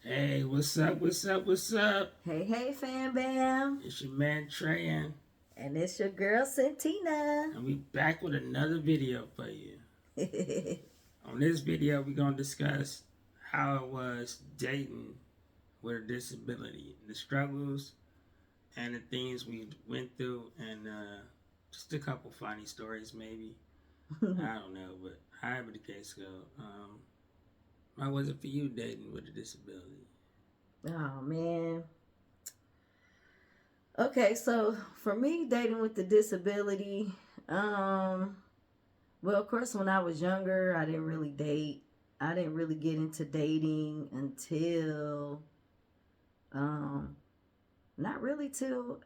Hey, what's up? What's up? What's up? Hey, hey, fam bam. It's your man Trey, And it's your girl, Santina. and we back with another video for you. On this video, we're gonna discuss how it was dating with a disability, the struggles and the things we went through, and just a couple funny stories, maybe. I don't know, but however the case go, how was it for you dating with a disability? Oh, man. Okay, so for me, dating with the disability, um, well, of course, when I was younger, I didn't really date. I didn't really get into dating until, um, not really till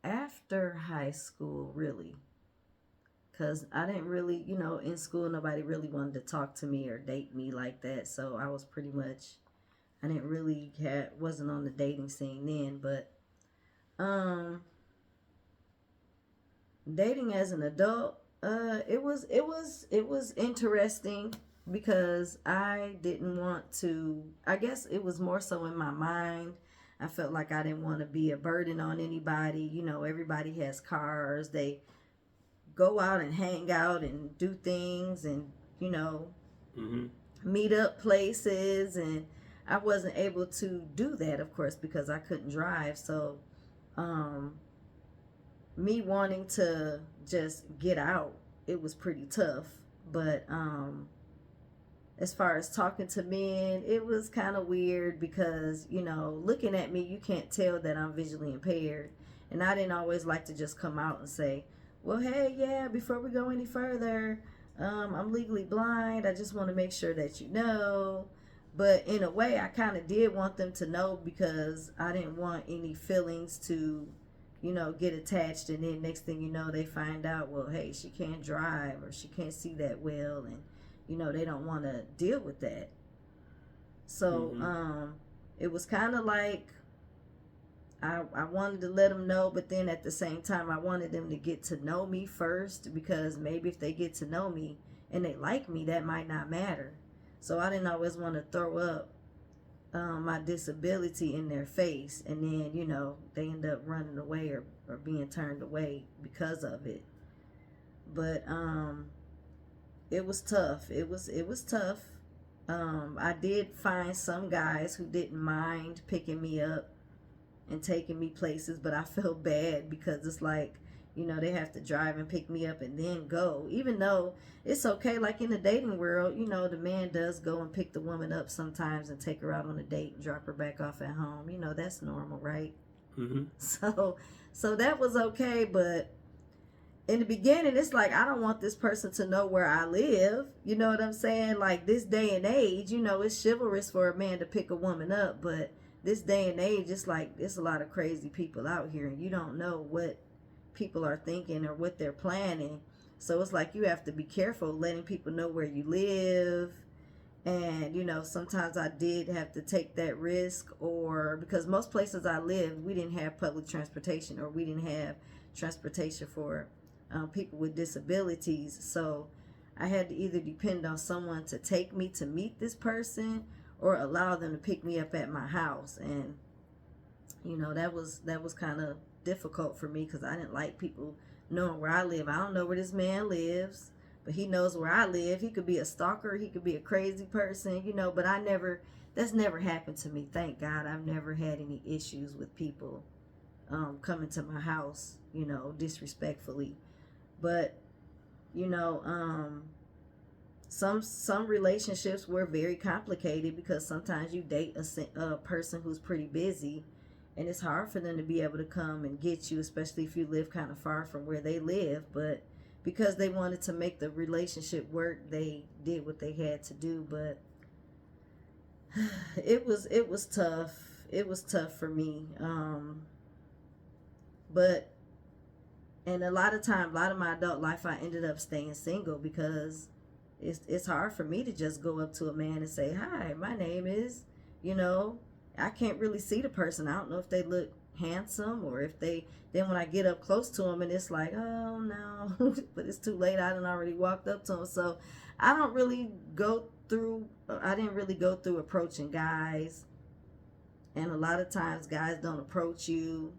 after high school, really. Because I didn't really, in school, nobody really wanted to talk to me or date me like that. So I was pretty much, I didn't really wasn't on the dating scene then. But um, dating as an adult, it was interesting because I didn't want to. I guess it was more so in my mind. I felt like I didn't want to be a burden on anybody. Everybody has cars. They go out and hang out and do things and you know Mm-hmm. meet up places, and I wasn't able to do that, of course, because I couldn't drive. So um me wanting to just get out, it was pretty tough. But as far as talking to men, it was kind of weird because looking at me, you can't tell that I'm visually impaired. And I didn't always like to just come out and say, well, hey, yeah, before we go any further, I'm legally blind. I just want to make sure that you know. But in a way, I kind of did want them to know because I didn't want any feelings to get attached. And then next thing you know, they find out, well, hey, she can't drive or she can't see that well. And they don't want to deal with that. So Mm-hmm. it was kind of like I wanted to let them know, but then at the same time, I wanted them to get to know me first, because maybe if they get to know me and they like me, that might not matter. So I didn't always want to throw up my disability in their face, and then they end up running away, or being turned away because of it. But it was tough. It was tough. I did find some guys who didn't mind picking me up and taking me places, but I felt bad because it's like, they have to drive and pick me up and then go. Even though it's okay, like in the dating world, the man does go and pick the woman up sometimes and take her out on a date and drop her back off at home. That's normal, right? Mm-hmm. So that was okay, but in the beginning, it's like, I don't want this person to know where I live. You know what I'm saying? Like, this day and age, it's chivalrous for a man to pick a woman up, but this day and age, it's like it's a lot of crazy people out here, and you don't know what people are thinking or what they're planning. So it's like you have to be careful letting people know where you live. And sometimes I did have to take that risk, or because most places I lived, we didn't have public transportation, or we didn't have transportation for people with disabilities. So I had to either depend on someone to take me to meet this person, or allow them to pick me up at my house. And that was kind of difficult for me because I didn't like people knowing where I live. I don't know where this man lives, but he knows where I live. He could be a stalker, he could be a crazy person, but that's never happened to me. Thank God, I've never had any issues with people coming to my house, disrespectfully. But you know, some relationships were very complicated because sometimes you date a person who's pretty busy, and it's hard for them to be able to come and get you, especially if you live kind of far from where they live. But because they wanted to make the relationship work, they did what they had to do. But it was tough. It was tough for me. But and a lot of my adult life, I ended up staying single because it's hard for me to just go up to a man and say, hi, my name is, you know I can't really see the person. I don't know if they look handsome, or if they, then when I get up close to them, and it's like, oh no, but it's too late, I done already walked up to them. So I didn't really go through approaching guys And a lot of times guys don't approach you.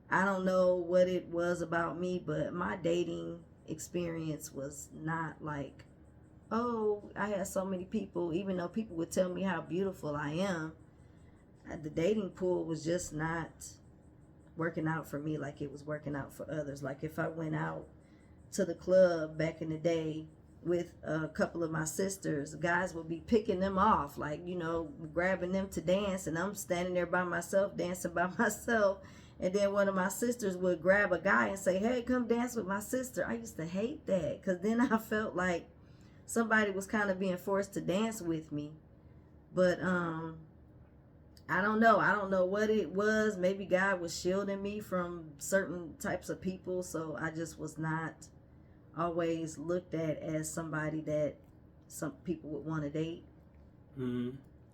I don't know what it was about me, but my dating experience was not like, oh, I had so many people, even though people would tell me how beautiful I am. The dating pool was just not working out for me like it was working out for others. Like if I went out to the club back in the day with a couple of my sisters, guys would be picking them off, like, grabbing them to dance, and I'm standing there by myself, dancing by myself. And then one of my sisters would grab a guy and say, hey, come dance with my sister. I used to hate that, because then I felt like somebody was kind of being forced to dance with me. But I don't know what it was. Maybe God was shielding me from certain types of people, so I just was not always looked at as somebody that some people would want to date. Mm-hmm.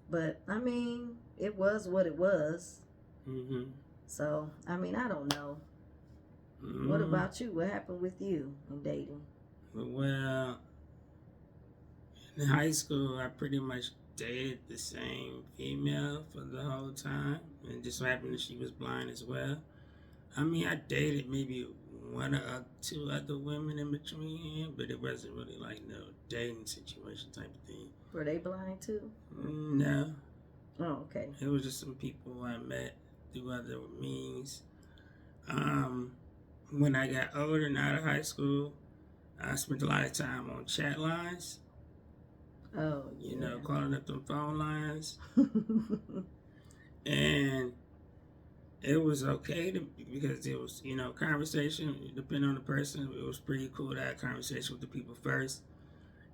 But I mean, it was what it was. Mm-hmm. So I mean, I don't know. Mm-hmm. What about you? What happened with you in dating? Well, in high school, I pretty much dated the same female for the whole time, and just so happened that she was blind as well. I mean, I dated maybe one or two other women in between, but it wasn't really like no dating situation type of thing. Were they blind too? No. Oh, okay. It was just some people I met through other means. When I got older and out of high school, I spent a lot of time on chat lines. Oh, yeah. Calling up them phone lines. And it was okay because it was, conversation, depending on the person, it was pretty cool to have conversation with the people first.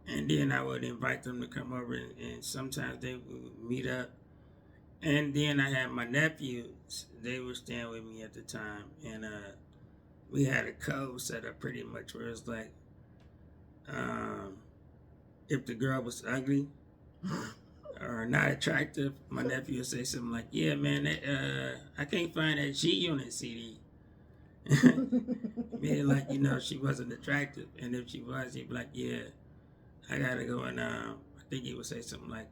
And then I would invite them to come over, and sometimes they would meet up. And then I had my nephews. They were staying with me at the time. And we had a code set up pretty much where it was like, if the girl was ugly or not attractive, my nephew would say something like, yeah, man, I can't find that G-Unit CD. Meaning like, she wasn't attractive. And if she was, he'd be like, yeah, I gotta go. And I think he would say something like,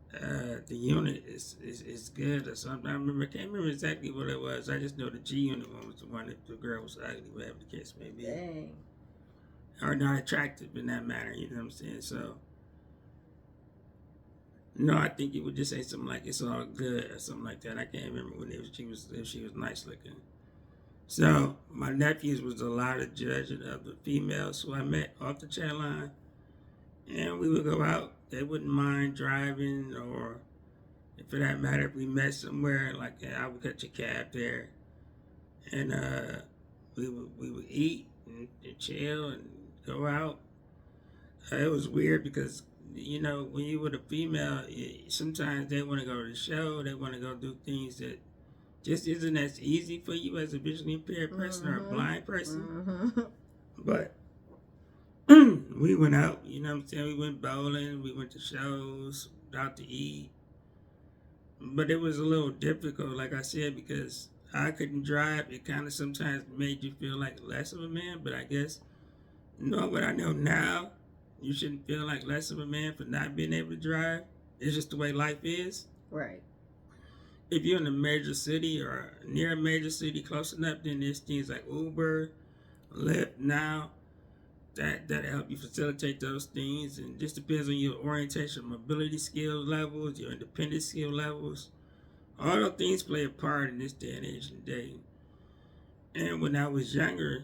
the unit is good or something. I can't remember exactly what it was. I just know the G-Unit one was the one that the girl was ugly, whatever the case may be. Dang. Or not attractive in that manner, you know what I'm saying? So, no, I think he would just say something like "it's all good" or something like that. I can't remember if she was nice looking. So my nephews was a lot of judging of the females who I met off the chat line, and we would go out. They wouldn't mind driving, or if for that matter, if we met somewhere, like I would catch a cab there, and we would eat and chill and go out. It was weird because, when you were a female, sometimes they want to go to the show, they want to go do things that just isn't as easy for you as a visually impaired person or a blind person. But we went out, you know what I'm saying? We went bowling, we went to shows, out to eat. But it was a little difficult, like I said, because I couldn't drive. It kind of sometimes made you feel like less of a man, but I guess what I know now, you shouldn't feel like less of a man for not being able to drive. It's just the way life is. Right. If you're in a major city or near a major city close enough, then there's things like Uber, Lyft now that help you facilitate those things. And just depends on your orientation, mobility skill levels, your independence skill levels. All those things play a part in this day and age and day. And when I was younger,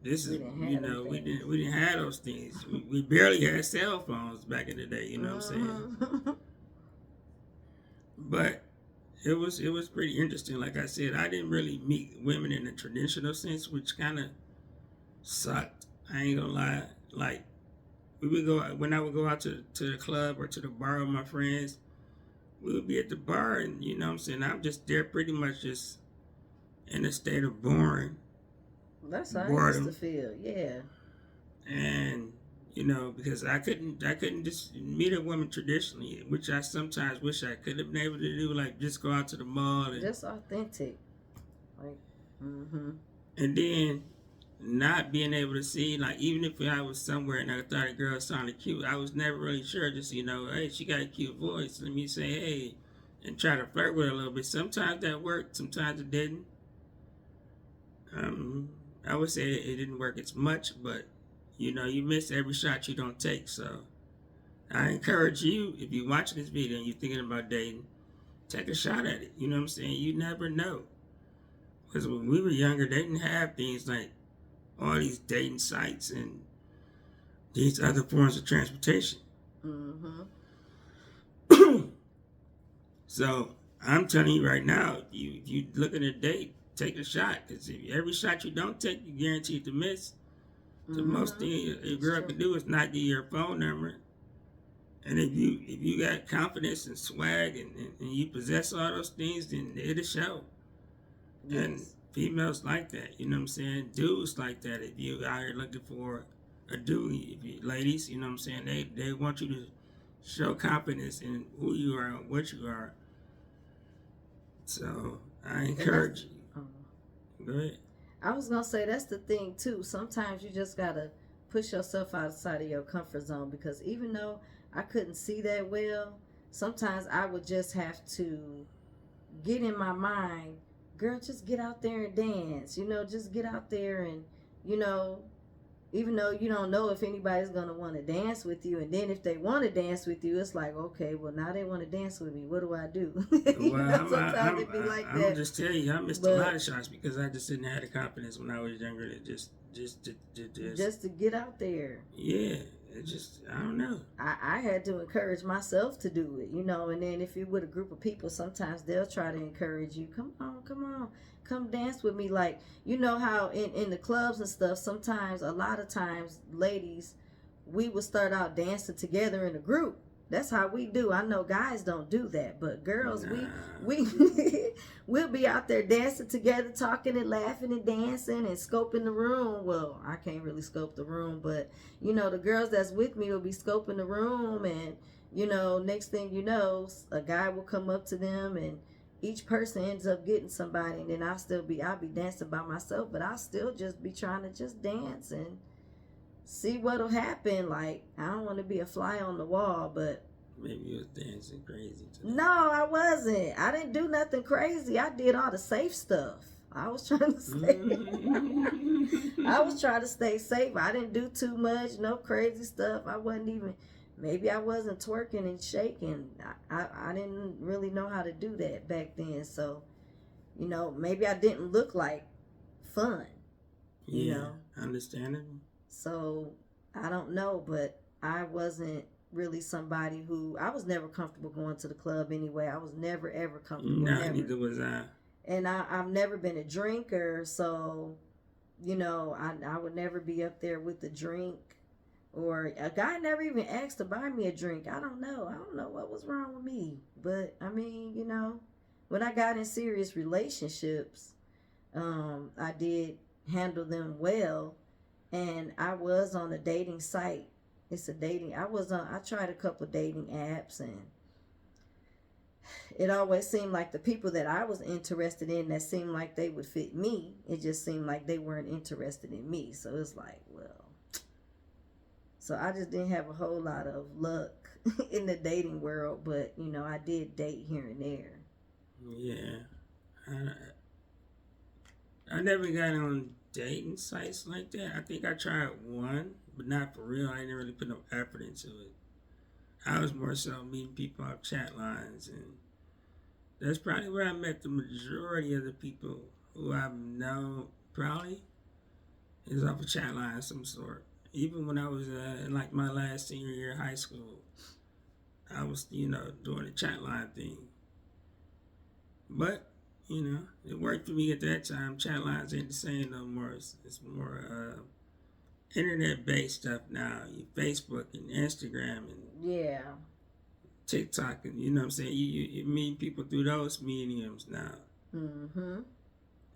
we didn't have those things. We barely had cell phones back in the day, you know what I'm saying? But it was pretty interesting. Like I said, I didn't really meet women in the traditional sense, which kind of sucked. I ain't gonna lie. Like, when I would go out to the club or to the bar with my friends, we would be at the bar, and you know what I'm saying, I'm just there pretty much just in a state of boring. That's how I used to feel, yeah. And because I couldn't just meet a woman traditionally, which I sometimes wish I could have been able to do, like just go out to the mall and just authentic, like. And then not being able to see, like, even if I was somewhere and I thought a girl sounded cute, I was never really sure. Just hey, she got a cute voice. Let me say, hey, and try to flirt with her a little bit. Sometimes that worked, sometimes it didn't. I would say it didn't work as much, but you miss every shot you don't take. So I encourage you, if you're watching this video and you're thinking about dating, take a shot at it. You know what I'm saying? You never know. Because when we were younger, they didn't have things like all these dating sites and these other forms of transportation. So I'm telling you right now, if you looking at a date, take a shot. Because every shot you don't take, you're guaranteed to miss. The most thing a girl can do is not give you her phone number. And if you got confidence and swag and you possess all those things, then it'll show. Yes. And females like that, you know what I'm saying? Dudes like that. If you out here looking for a dude, ladies, you know what I'm saying? They want you to show confidence in who you are and what you are. So I encourage you. Go ahead. I was gonna say that's the thing too. Sometimes you just gotta push yourself outside of your comfort zone, because even though I couldn't see that well, sometimes I would just have to get in my mind, girl, just get out there and dance. Just get out there and even though you don't know if anybody's going to want to dance with you. And then if they want to dance with you, it's like, okay, well, now they want to dance with me. What do I do? Sometimes it be like that. I'm just telling you, I missed a lot of shots because I just didn't have the confidence when I was younger to just to get out there. Yeah, it just, I don't know. I had to encourage myself to do it, and then if you're with a group of people, sometimes they'll try to encourage you. Come on. Come dance with me. Like, how in the clubs and stuff, sometimes, a lot of times, ladies, we would start out dancing together in a group. That's how we do. I know guys don't do that, but girls, we'll be out there dancing together, talking and laughing and dancing and scoping the room. Well, I can't really scope the room, but the girls that's with me will be scoping the room, and next thing you know, a guy will come up to them, and each person ends up getting somebody, and then I'll be dancing by myself, but I'll still just be trying to just dance and see what'll happen. Like, I don't want to be a fly on the wall, but maybe you was dancing crazy today. No, I wasn't. I didn't do nothing crazy. I did all the safe stuff. I was trying to stay safe. I didn't do too much, no crazy stuff. Maybe I wasn't twerking and shaking. I didn't really know how to do that back then. So, maybe I didn't look like fun. Understandable. So, I don't know, but I wasn't really somebody I was never comfortable going to the club anyway. I was never, ever comfortable. No, neither was I. And I've never been a drinker, so, I would never be up there with the drink. Or a guy never even asked to buy me a drink. I don't know what was wrong with me. But, I mean, when I got in serious relationships, I did handle them well. And I was on a dating site. I tried a couple dating apps, and it always seemed like the people that I was interested in that seemed like they would fit me, it just seemed like they weren't interested in me. So it's like, well. So I just didn't have a whole lot of luck in the dating world, but, I did date here and there. Yeah. I never got on dating sites like that. I think I tried one, but not for real. I didn't really put no effort into it. I was more so meeting people off chat lines, and that's probably where I met the majority of the people who I've known, probably, is off a chat line of some sort. Even when I was in like my last senior year of high school, I was, doing the chat line thing. But, it worked for me at that time. Chat lines ain't the same no more. It's more internet-based stuff now. Facebook and Instagram and TikTok, and you know what I'm saying? You meet people through those mediums now. Mm-hmm.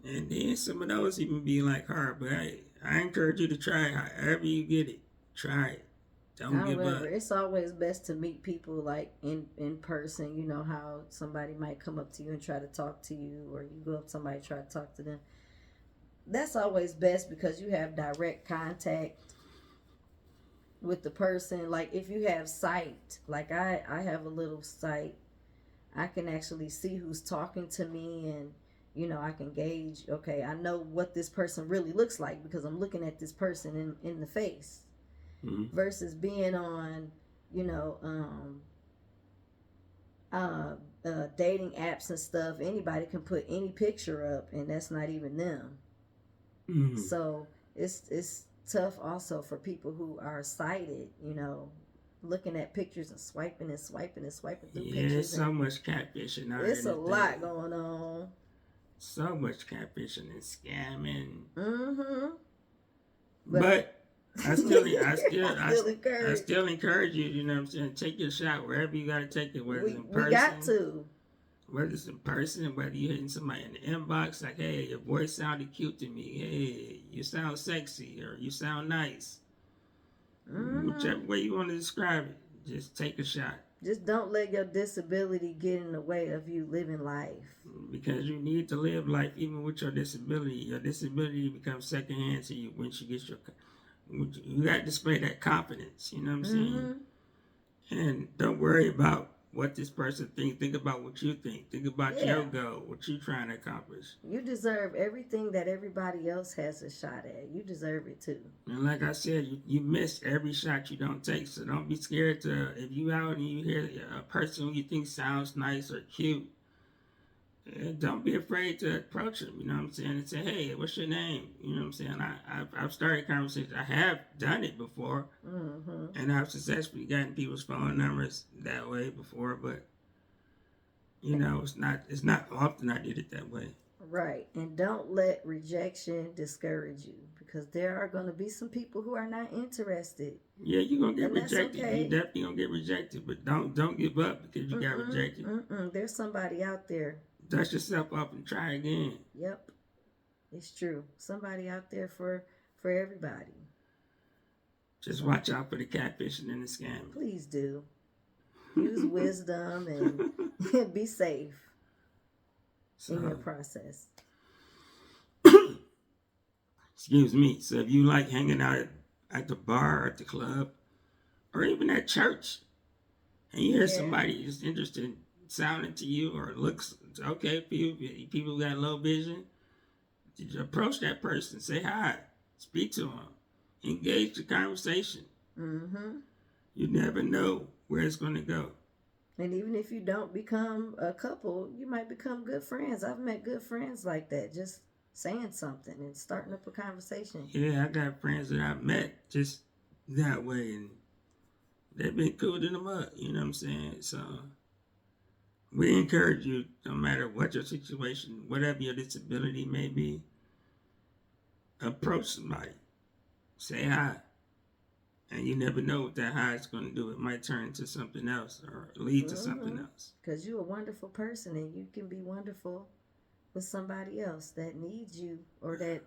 And then some of those even be like hard, but I encourage you to try it. However you get it, try it. Don't give up. It's always best to meet people like in person. You know how somebody might come up to you and try to talk to you, or you go up to somebody and try to talk to them. That's always best because you have direct contact with the person. Like if you have sight, like I have a little site I can actually see who's talking to me, and I can gauge, okay, I know what this person really looks like because I'm looking at this person in the face. Versus being on, you know, dating apps and stuff. Anybody can put any picture up, and that's not even them. So it's tough also for people who are sighted, looking at pictures and swiping and swiping and swiping through pictures. There's so much catfishing out there. It's a lot going on. So much catfishing and scamming. But I still encourage you, you know what I'm saying, take your shot wherever you gotta take it, whether it's in person. We got to. Whether it's in person, whether you're hitting somebody in the inbox, like, hey, your voice sounded cute to me. Hey, you sound sexy, or you sound nice. Whichever way you want to describe it, just take a shot. Just don't let your disability get in the way of you living life. Because you need to live life even with your disability. Your disability becomes secondhand to you once you get you got to display that confidence, you know what I'm saying? And don't worry about what this person thinks. Think about what you think. Think about your goal, what you're trying to accomplish. You deserve everything that everybody else has a shot at. You deserve it too. And like I said, you miss every shot you don't take. So don't be scared to, if you out and you hear a person who you think sounds nice or cute, don't be afraid to approach them, you know what I'm saying, and say, hey, what's your name? You know what I'm saying? I've started conversations. I have done it before, and I've successfully gotten people's phone numbers that way before, but, it's not often I did it that way. Right, and don't let rejection discourage you, because there are going to be some people who are not interested. Yeah, you're going to get rejected. Okay. You're definitely going to get rejected, but don't give up because you got rejected. There's somebody out there. Dust yourself up and try again. Yep. It's true. Somebody out there for everybody. Just watch out for the catfishing and the scam. Please do. Use wisdom and be safe in your process. Excuse me. So if you like hanging out at the bar, or at the club, or even at church, and you hear somebody just interested in sounding to you or looks okay for you, people who got low vision, you approach that person, say hi, speak to them, engage the conversation. You never know where it's going to go. And even if you don't become a couple, you might become good friends. I've met good friends like that, just saying something and starting up a conversation. Yeah, I got friends that I've met just that way, and they've been cool in the mud, you know what I'm saying? So we encourage you, no matter what your situation, whatever your disability may be, approach somebody. Say hi. And you never know what that hi is going to do. It might turn into something else or lead to something else. Because you're a wonderful person, and you can be wonderful with somebody else that needs you, or that,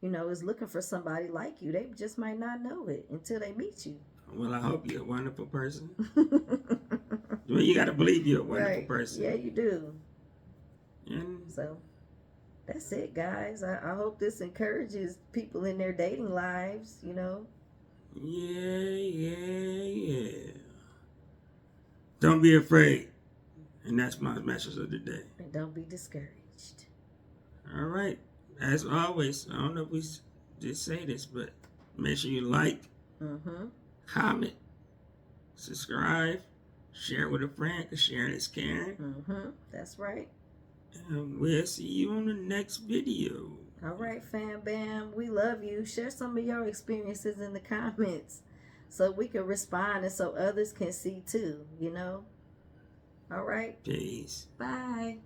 is looking for somebody like you. They just might not know it until they meet you. Well, I hope you're a wonderful person. Well, you got to believe you're a wonderful person. Yeah, you do. And so that's it, guys. I hope this encourages people in their dating lives, Yeah. Don't be afraid. And that's my message of the day. And don't be discouraged. All right. As always, I don't know if we just say this, but make sure you like, comment, subscribe, share with a friend, because sharing is caring. That's right. And we'll see you on the next video. All right, fam bam. We love you. Share some of your experiences in the comments so we can respond and so others can see too, All right. Peace. Bye.